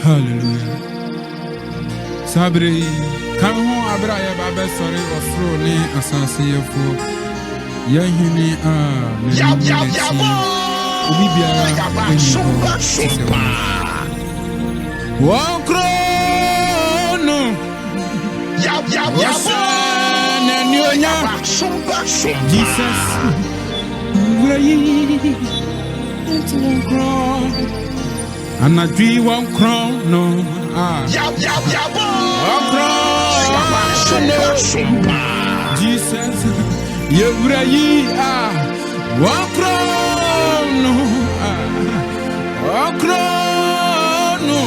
Hallelujah. Sabri, come home, Abraya Baba, sorry, or throw me a sassy for Yahini. One crown, Jesus, and I dream one crown, no. Jesus, you one crown, no. One crown, no.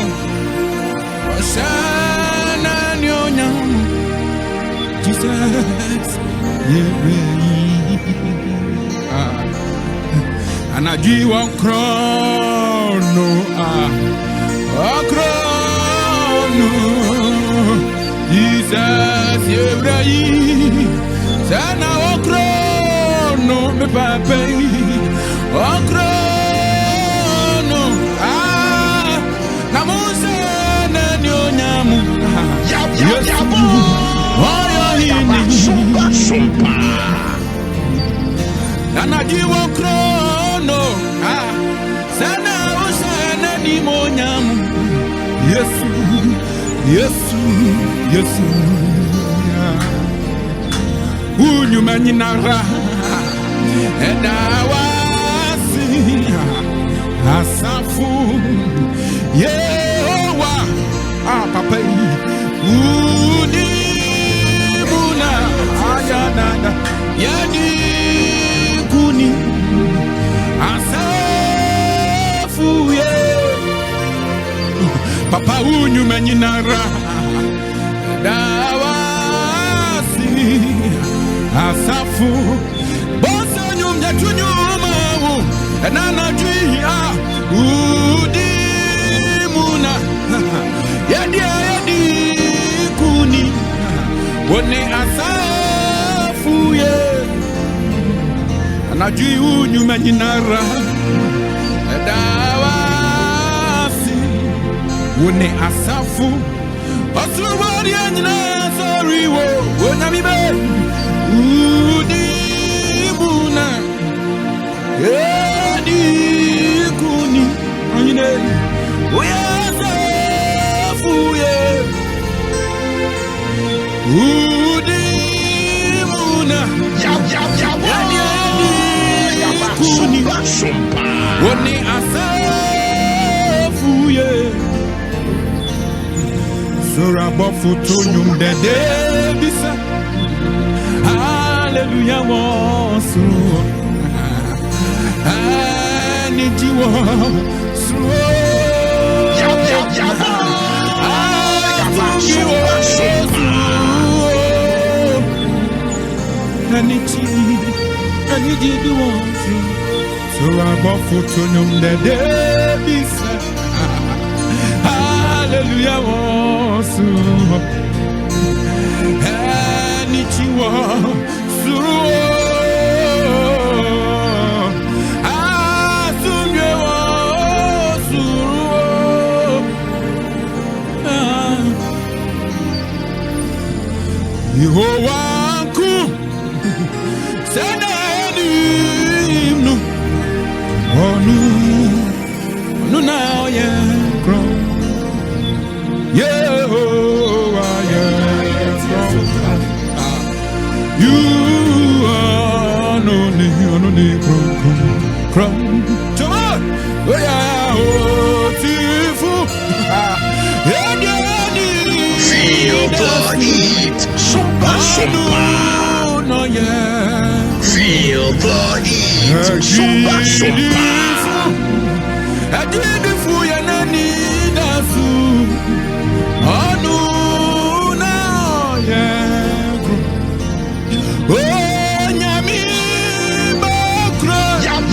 Jesus, and I dream one crown, no. A crown, Jesus, Yebrahi, Sana, a crown, me papa, a crown, Namusa, Nanyonamu, Yabu, Sumpa, and I give a crown, Sana, Osana, Nimonyam. Yes, yes, yes. Unyu maninara edawasi asafu yewa papa udi muna ayana yadi kuni asafu Papa unyu menyinara dawasi asafu bosa nyum nyatunyu mawu enana jia udimuna yadi kuni wone asafu ye anajui unyu menyinara Wone asafu Osuwari anyina sorry wo Wonyami be Udimuna Edi kuni Anyine Oya asafu ye Udimuna Edi kuni Wone asafu ye Sora bofuto nyum dede bisa Hallelujah wosu Anijiwo suo Aniji wosu Sora bofuto nyum dede bisa Hallelujah wosu Anichiwa suruo Asumye suruo Yehowanku Sena enimnu Onu na oye kro Yehovah, you are no need, crum. Come oh yeah, feel the heat, sumpa. Feel the heat, sumpa. I did it for you, Nani, Dasu. Oh no, yeah. Oh, Nyami, Bakra. Yam.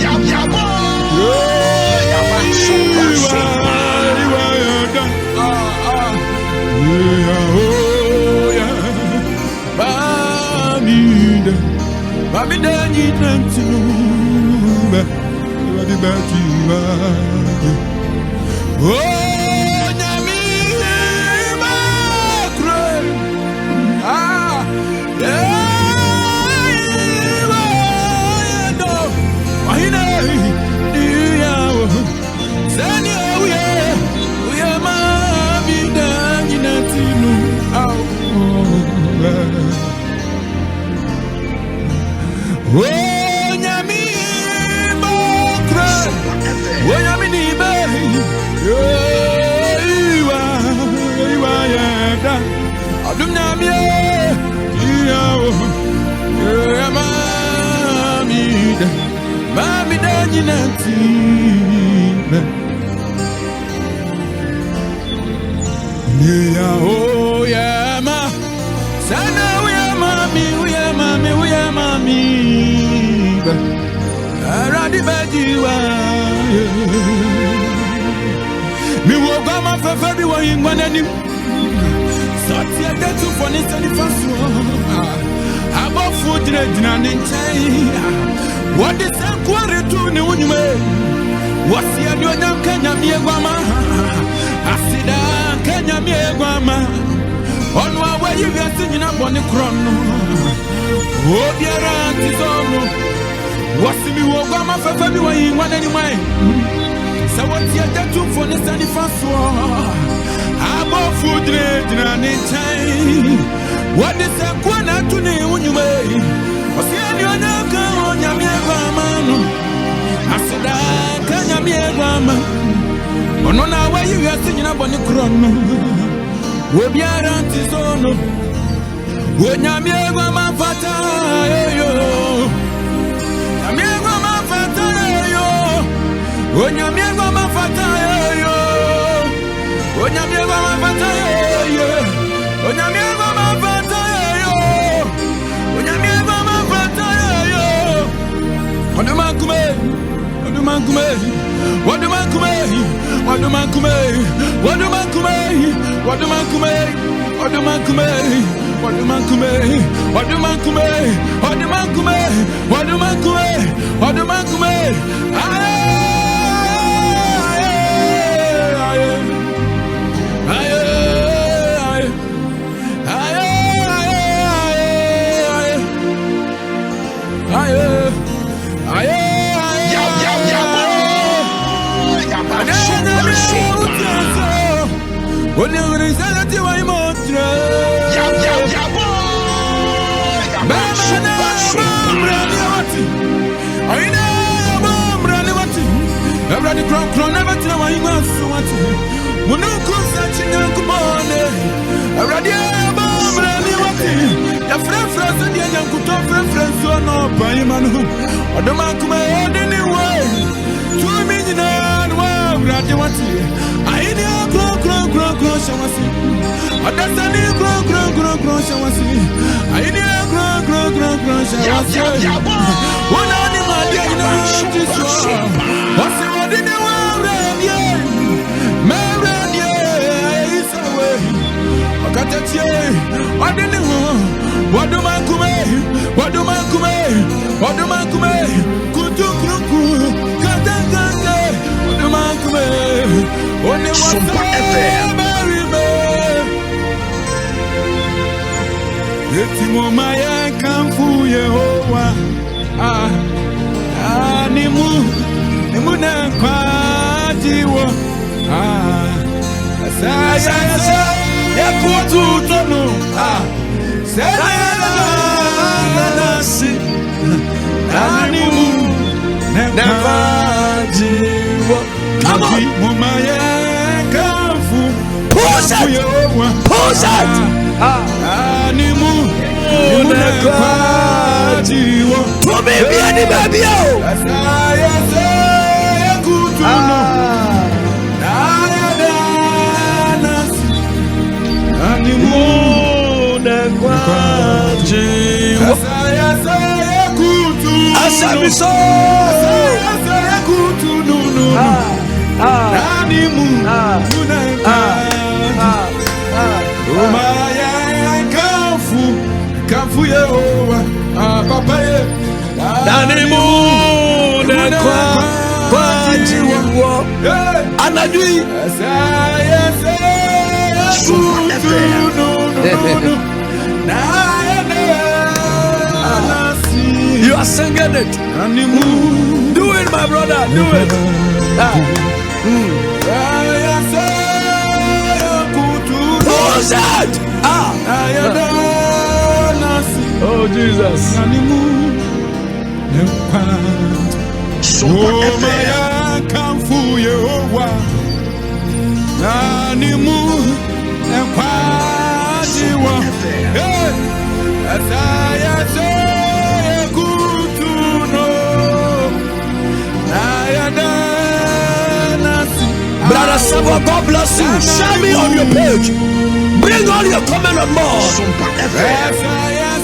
Oh, Nyami. Yeah, oh yeah, ma. Sana we are mommy. Aradi bajiwa. Mi wo ba ma fefe bi wo yin gwanani. Soti e de tu foni sani faso. Abo fu dire dina ni nchai. What is a quarry to ni unyume. Wasi ya nyonyam Kenya mi egwama. Asida Kenya mi egwama. Onu awe yivi asinyina boni krono. Obiara antizono. Wasi mi wogwama fefe mi wa yingwane ni mwe. Sawati ya detu fone sani faso. Abo fudre dina ni chai. Wadi se kwana tuni unyume. Wasi ya nyonyaka onyami egwama no. Asida Kenya mi egwama. Ono na awe yivi asinyina boni krono. Obiara antizono. Onyami egwama fata yo. Onyami egwama fata yo. Onyami egwama fata yo. Onyami egwama fata yo. Onyami egwama fata yo. Onyami egwama fata yo. Odumankume. Everybody crown never tell why you want so much. Munuku searching and kumone. Everybody what the friends and the young could talk friends so no by manu. Or the man come anyway. 2 million and wow, Radiwati. I need grow, shawasi. Understand you grow, shawasi. I need grow, shawasi. One animal, you know, what's it? You are singing it. Do it, my brother. Do it. Oh, Jesus. Reservoir, God bless you. Share me on your page. Bring all your comment on more. Sumpa FM. Sumpa FM.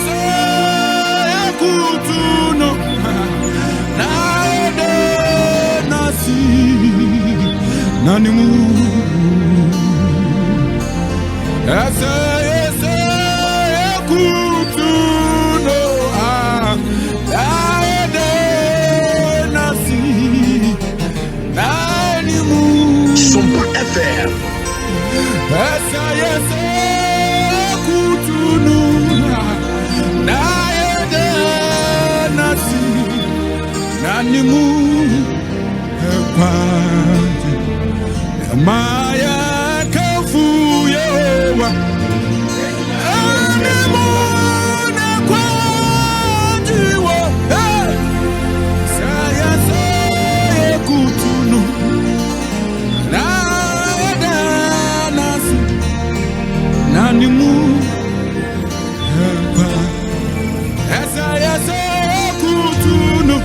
Maya kafu yewa animuna kwajiwa saya saya kutunu na nasi nanimu kwa saya saya kutunu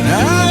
na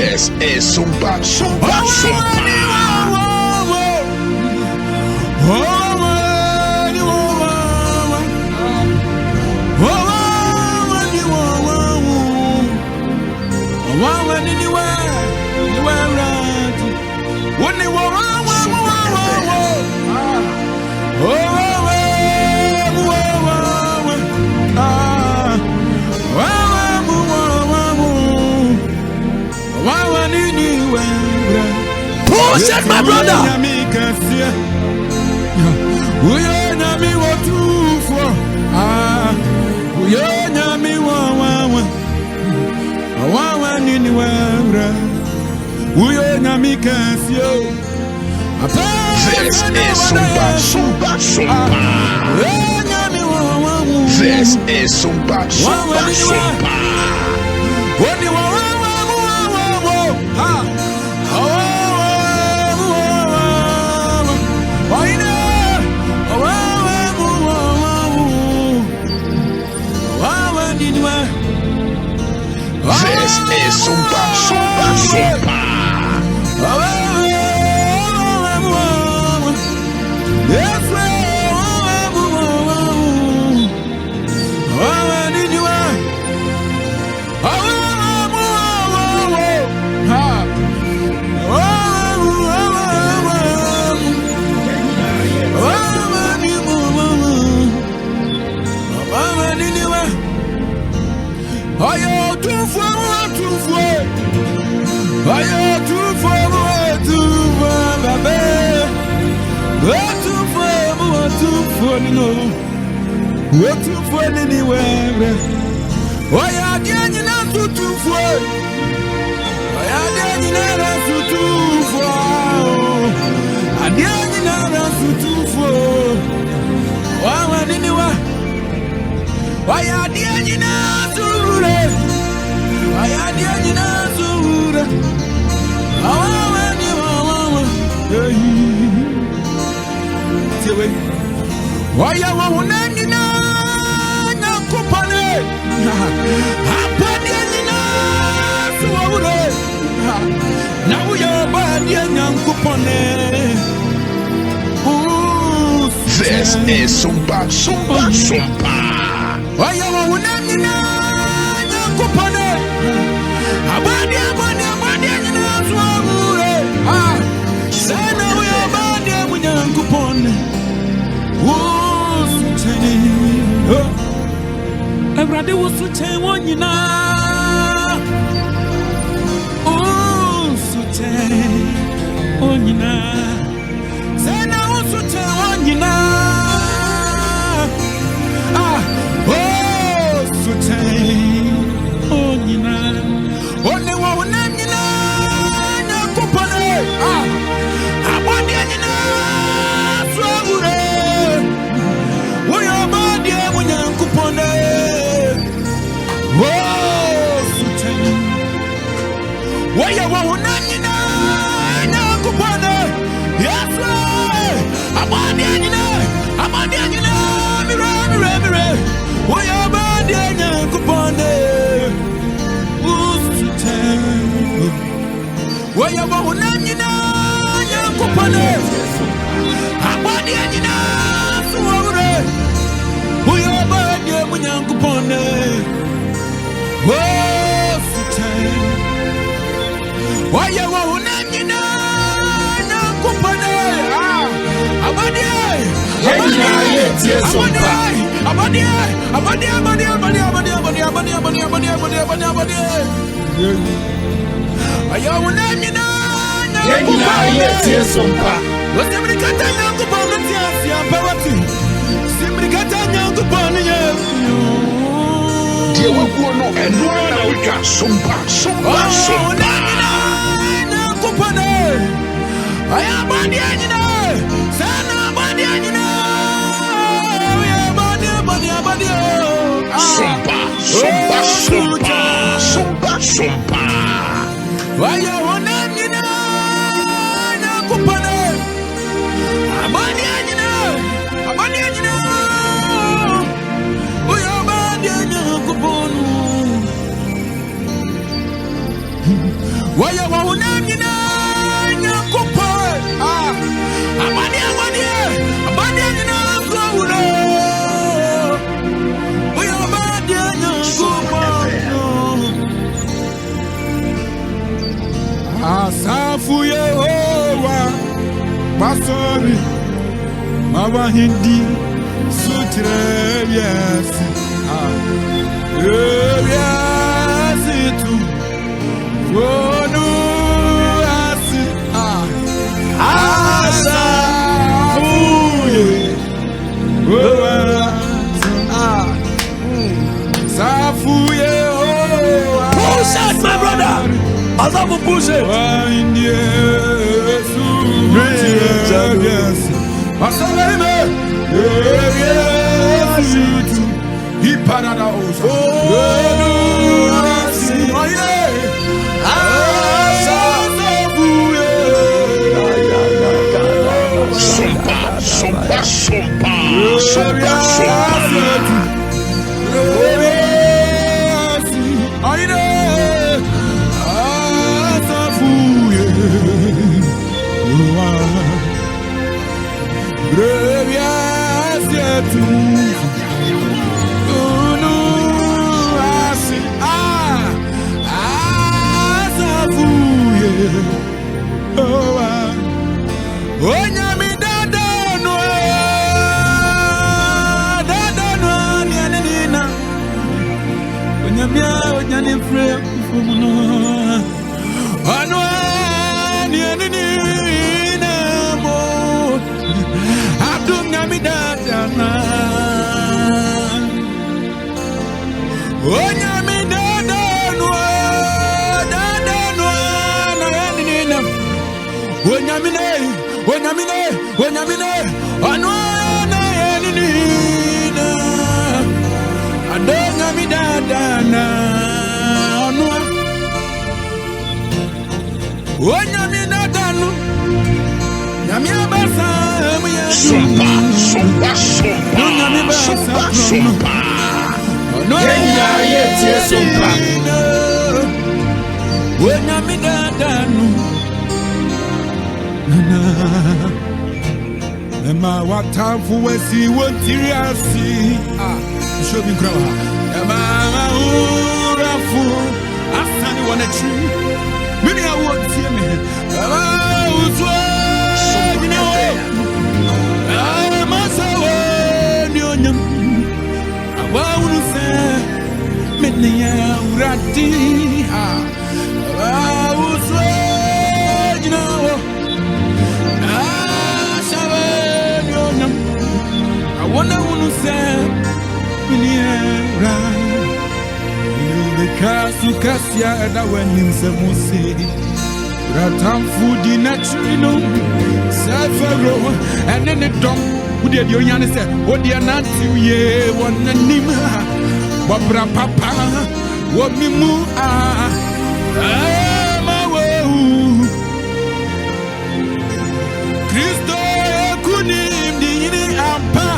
This is Sumpa, Sumpa, Sumpa. This is Sumpa, Sumpa, Sumpa. Push it, my brother. This is Sumba. This is Sumba. This is Sumba. This is Sumba. Everybody was to tell one, you know. Oh, so tell one, you know. Say now, so tell one, you know. Oh, so tell one, you know. Only one, you know. No company. I want you know. So, we are body when you're company. Why you want to yes, I'm on the end, I'm on the end, why you bad in Kupone? Who's to tell? Why you want to Kupone? I'm on the end, why you bad in Kupone? Who's to tell? Why you want to no company? I am on the end, you know. Son of body, you know. We are body. Sumba. Why you want to, you know? No company. I'm on the end, you know. I'm on the end, you know. We are body, you know. Why you want to, you know? Asafu Yehowa Pasori Mama Hindi Sutre Yes Yes Tu Wonu Azabu push it. Emma, what time for we see what you see? Show me grow. Emma, fool. I stand on a tree. Many I won't see me. Emma, who's what? You know, I must have you. I won't say, many are ready. I was what? You know. I wonder who said, Kasu Kasia, and I went in some city. Ratam food in naturally no Safaro, and then the dog who did your yana said, what dear not to ye, one name, Barbara Papa, what me moo my way. Christo Kunim, the Ampa.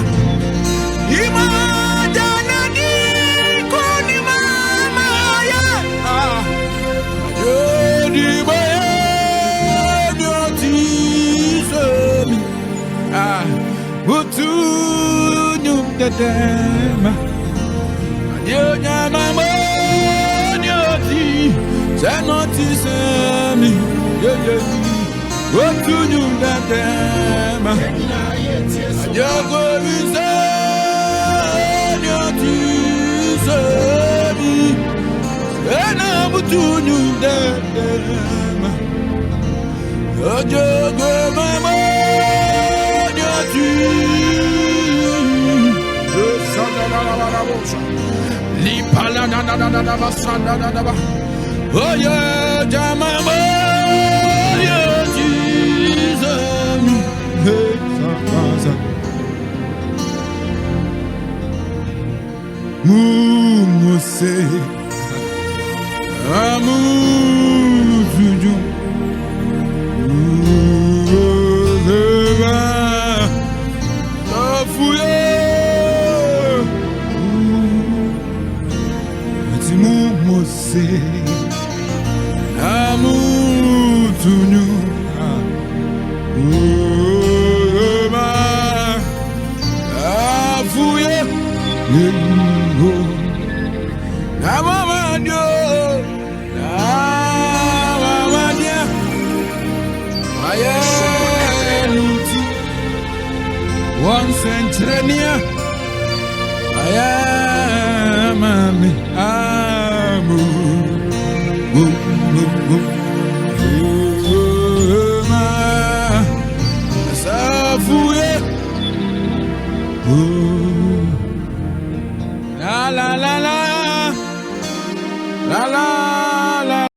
Oh yeah, Jamama, yeah, Jesus. Mumuse, Amuju, I am